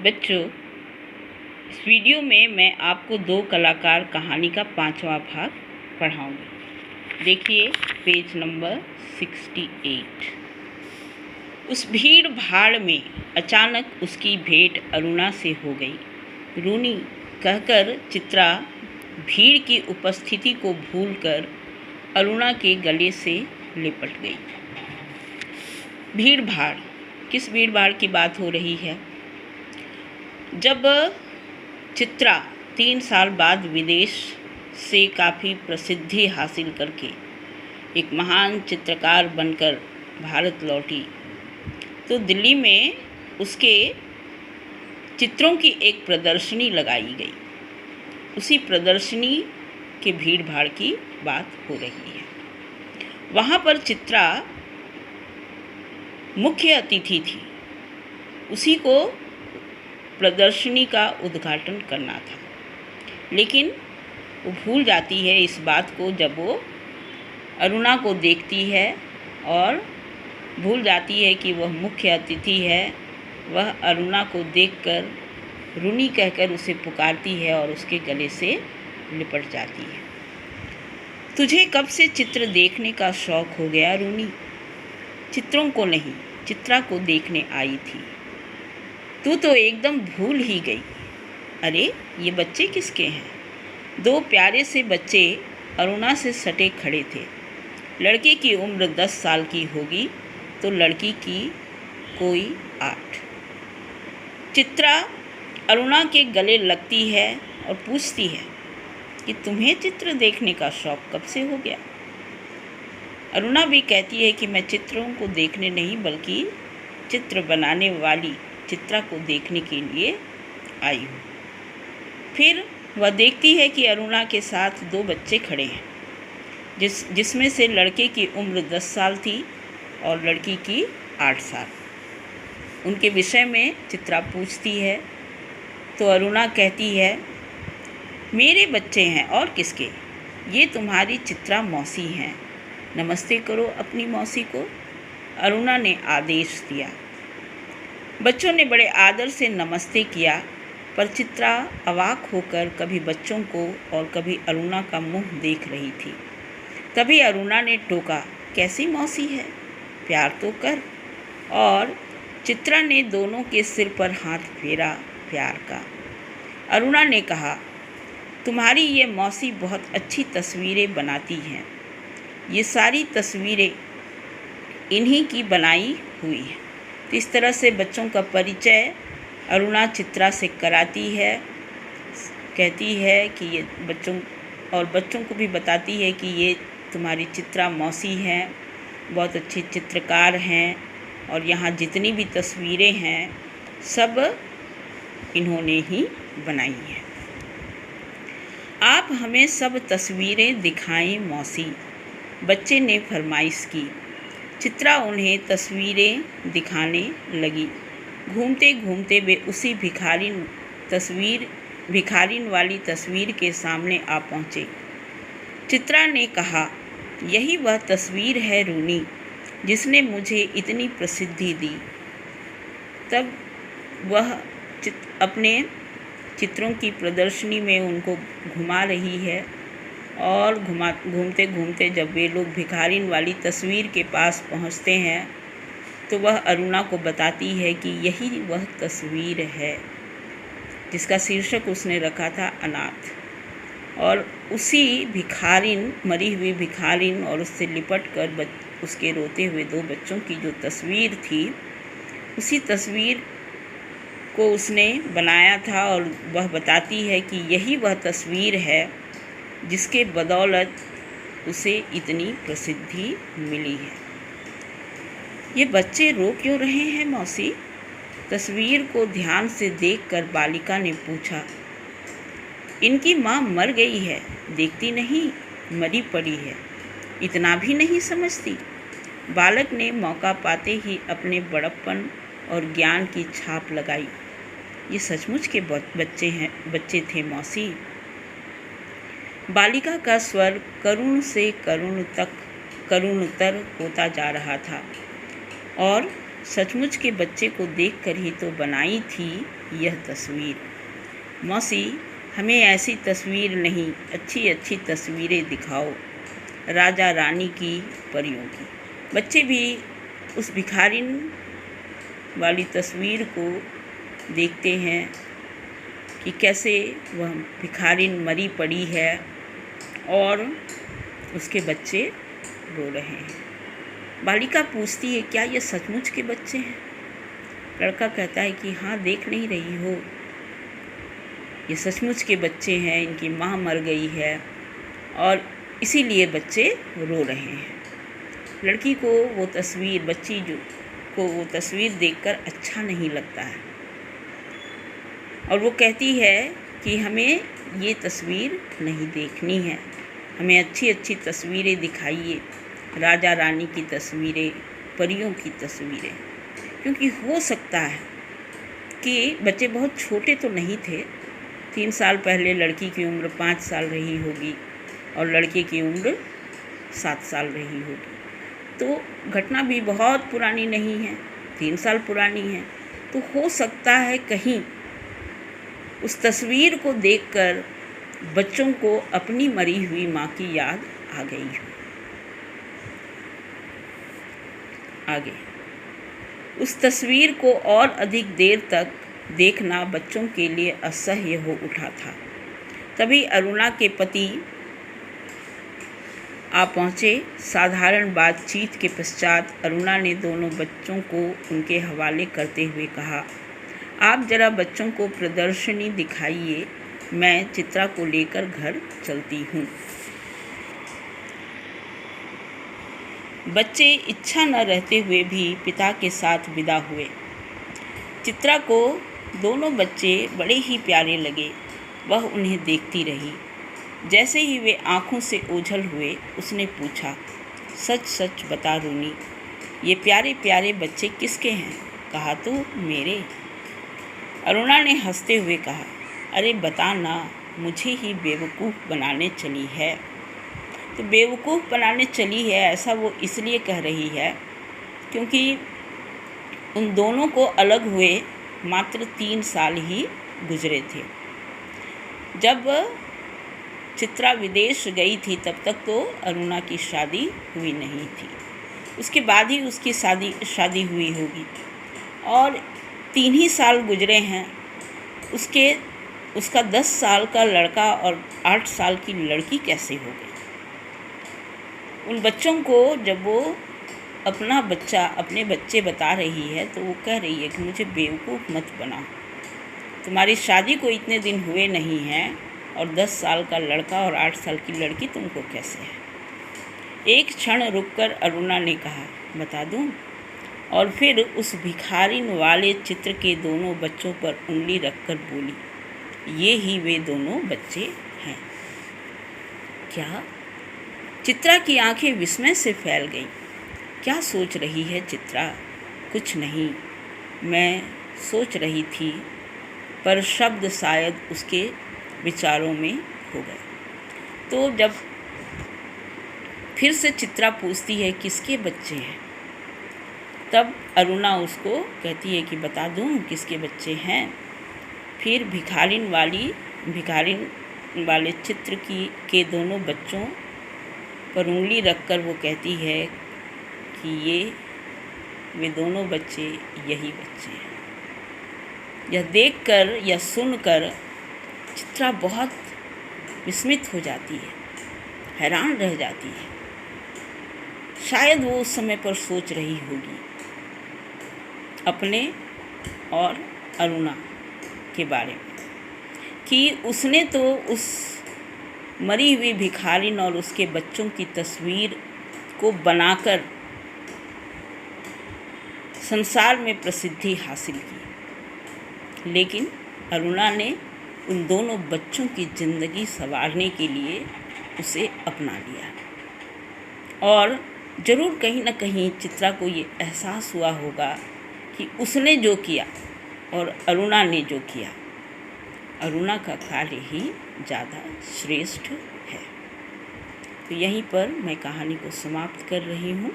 बच्चों, इस वीडियो में मैं आपको दो कलाकार कहानी का 5वां भाग पढ़ाऊंगी। देखिए पेज नंबर 68। उस भीड़ भाड़ में अचानक उसकी भेंट अरुणा से हो गई। रूनी कहकर चित्रा भीड़ की उपस्थिति को भूलकर अरुणा के गले से लिपट गई। भीड़ भाड़, किस भीड़ भाड़ की बात हो रही है? जब चित्रा 3 साल बाद विदेश से काफ़ी प्रसिद्धि हासिल करके एक महान चित्रकार बनकर भारत लौटी, तो दिल्ली में उसके चित्रों की एक प्रदर्शनी लगाई गई। उसी प्रदर्शनी के भीड़ भाड़ की बात हो रही है। वहाँ पर चित्रा मुख्य अतिथि थी। उसी को प्रदर्शनी का उद्घाटन करना था, लेकिन वो भूल जाती है इस बात को जब वो अरुणा को देखती है, और भूल जाती है कि वह मुख्य अतिथि है। वह अरुणा को देखकर रूनी कहकर उसे पुकारती है और उसके गले से लिपट जाती है। तुझे कब से चित्र देखने का शौक़ हो गया रूनी? चित्रों को नहीं, चित्रा को देखने आई थी। तू तो एकदम भूल ही गई। अरे ये बच्चे किसके हैं? 2 प्यारे से बच्चे अरुणा से सटे खड़े थे। लड़के की उम्र 10 साल की होगी तो लड़की की कोई 8। चित्रा अरुणा के गले लगती है और पूछती है कि तुम्हें चित्र देखने का शौक़ कब से हो गया? अरुणा भी कहती है कि मैं चित्रों को देखने नहीं बल्कि चित्र बनाने वाली चित्रा को देखने के लिए आई हूँ। फिर वह देखती है कि अरुणा के साथ 2 बच्चे खड़े हैं, जिसमें से लड़के की उम्र 10 साल थी और लड़की की 8 साल। उनके विषय में चित्रा पूछती है तो अरुणा कहती है, मेरे बच्चे हैं और किसके? ये तुम्हारी चित्रा मौसी हैं, नमस्ते करो अपनी मौसी को। अरुणा ने आदेश दिया। बच्चों ने बड़े आदर से नमस्ते किया, पर चित्रा अवाक होकर कभी बच्चों को और कभी अरुणा का मुंह देख रही थी। तभी अरुणा ने टोका, कैसी मौसी है, प्यार तो कर। और चित्रा ने दोनों के सिर पर हाथ फेरा प्यार का। अरुणा ने कहा, तुम्हारी ये मौसी बहुत अच्छी तस्वीरें बनाती हैं। ये सारी तस्वीरें इन्हीं की बनाई हुई है। तो इस तरह से बच्चों का परिचय अरुणा चित्रा से कराती है। कहती है कि ये बच्चों को भी बताती है कि ये तुम्हारी चित्रा मौसी हैं, बहुत अच्छी चित्रकार हैं, और यहाँ जितनी भी तस्वीरें हैं सब इन्होंने ही बनाई हैं। आप हमें सब तस्वीरें दिखाएं मौसी, बच्चे ने फरमाइश की। चित्रा उन्हें तस्वीरें दिखाने लगी। घूमते घूमते वे उसी भिखारिन वाली तस्वीर के सामने आ पहुँचे। चित्रा ने कहा, यही वह तस्वीर है रूनी, जिसने मुझे इतनी प्रसिद्धि दी। तब वह अपने चित्रों की प्रदर्शनी में उनको घुमा रही है, और घूमते घूमते जब वे लोग भिखारिन वाली तस्वीर के पास पहुंचते हैं तो वह अरुणा को बताती है कि यही वह तस्वीर है जिसका शीर्षक उसने रखा था अनाथ। और उसी मरी हुई भिखारिन और उससे लिपट कर उसके रोते हुए 2 बच्चों की जो तस्वीर थी, उसी तस्वीर को उसने बनाया था। और वह बताती है कि यही वह तस्वीर है जिसके बदौलत उसे इतनी प्रसिद्धि मिली है। ये बच्चे रो क्यों रहे हैं मौसी? तस्वीर को ध्यान से देखकर बालिका ने पूछा। इनकी माँ मर गई है, देखती नहीं, मरी पड़ी है, इतना भी नहीं समझती? बालक ने मौका पाते ही अपने बड़प्पन और ज्ञान की छाप लगाई। ये सचमुच के बच्चे थे मौसी। बालिका का स्वर करुण से करुणतर होता जा रहा था, और सचमुच के बच्चे को देखकर ही तो बनाई थी यह तस्वीर। मौसी, हमें ऐसी तस्वीर नहीं, अच्छी अच्छी तस्वीरें दिखाओ, राजा रानी की, परियों की। बच्चे भी उस भिखारिन वाली तस्वीर को देखते हैं कि कैसे वह भिखारिन मरी पड़ी है और उसके बच्चे रो रहे हैं। बालिका पूछती है, क्या ये सचमुच के बच्चे हैं? लड़का कहता है कि हाँ, देख नहीं रही हो, ये सचमुच के बच्चे हैं, इनकी माँ मर गई है और इसीलिए बच्चे रो रहे हैं। लड़की को वो तस्वीर, बच्ची को वो तस्वीर देखकर अच्छा नहीं लगता है और वो कहती है कि हमें ये तस्वीर नहीं देखनी है, हमें अच्छी अच्छी तस्वीरें दिखाइए, राजा रानी की तस्वीरें, परियों की तस्वीरें। क्योंकि हो सकता है कि बच्चे बहुत छोटे तो नहीं थे, 3 साल पहले लड़की की उम्र 5 साल रही होगी और लड़के की उम्र 7 साल रही होगी। तो घटना भी बहुत पुरानी नहीं है, 3 साल पुरानी है। तो हो सकता है कहीं उस तस्वीर को देखकर बच्चों को अपनी मरी हुई माँ की याद आ गई हो। आगे, उस तस्वीर को और अधिक देर तक देखना बच्चों के लिए असह्य हो उठा था। तभी अरुणा के पति आ पहुँचे। साधारण बातचीत के पश्चात अरुणा ने दोनों बच्चों को उनके हवाले करते हुए कहा, आप जरा बच्चों को प्रदर्शनी दिखाइए, मैं चित्रा को लेकर घर चलती हूँ। बच्चे इच्छा न रहते हुए भी पिता के साथ विदा हुए। चित्रा को दोनों बच्चे बड़े ही प्यारे लगे। वह उन्हें देखती रही। जैसे ही वे आँखों से ओझल हुए, उसने पूछा, सच सच बता रूनी, ये प्यारे प्यारे बच्चे किसके हैं? कहा तो मेरे। अरुणा ने हंसते हुए कहा, अरे बता ना, मुझे ही बेवकूफ़ बनाने चली है। तो बेवकूफ़ बनाने चली है ऐसा वो इसलिए कह रही है क्योंकि उन दोनों को अलग हुए मात्र 3 साल ही गुजरे थे। जब चित्रा विदेश गई थी तब तक तो अरुणा की शादी हुई नहीं थी। उसके बाद ही उसकी शादी हुई होगी और 3 ही साल गुजरे हैं। उसका 10 साल का लड़का और 8 साल की लड़की कैसे हो गई? उन बच्चों को जब वो अपने बच्चे बता रही है तो वो कह रही है कि मुझे बेवकूफ़ मत बनाओ, तुम्हारी शादी को इतने दिन हुए नहीं हैं और 10 साल का लड़का और 8 साल की लड़की तुमको कैसे है? एक क्षण रुककर अरुणा ने कहा, बता दूं? और फिर उस भिखारिन वाले चित्र के दोनों बच्चों पर उंगली रखकर बोली, ये ही वे दोनों बच्चे हैं। क्या? चित्रा की आंखें विस्मय से फैल गईं। क्या सोच रही है चित्रा? कुछ नहीं, मैं सोच रही थी, पर शब्द शायद उसके विचारों में हो गए। तो जब फिर से चित्रा पूछती है किसके बच्चे हैं, तब अरुणा उसको कहती है कि बता दूं किसके बच्चे हैं। फिर भिखारिन वाले चित्र के दोनों बच्चों पर उंगली रखकर वो कहती है कि वे दोनों बच्चे यही बच्चे हैं। यह देखकर या सुनकर चित्रा बहुत विस्मित हो जाती है, हैरान रह जाती है। शायद वो उस समय पर सोच रही होगी अपने और अरुणा के बारे में कि उसने तो उस मरी हुई भिखारिन और उसके बच्चों की तस्वीर को बनाकर संसार में प्रसिद्धि हासिल की, लेकिन अरुणा ने उन दोनों बच्चों की ज़िंदगी संवारने के लिए उसे अपना लिया। और ज़रूर कहीं ना कहीं चित्रा को ये एहसास हुआ होगा कि उसने जो किया और अरुणा ने जो किया, अरुणा का कार्य ही ज़्यादा श्रेष्ठ है। तो यहीं पर मैं कहानी को समाप्त कर रही हूँ।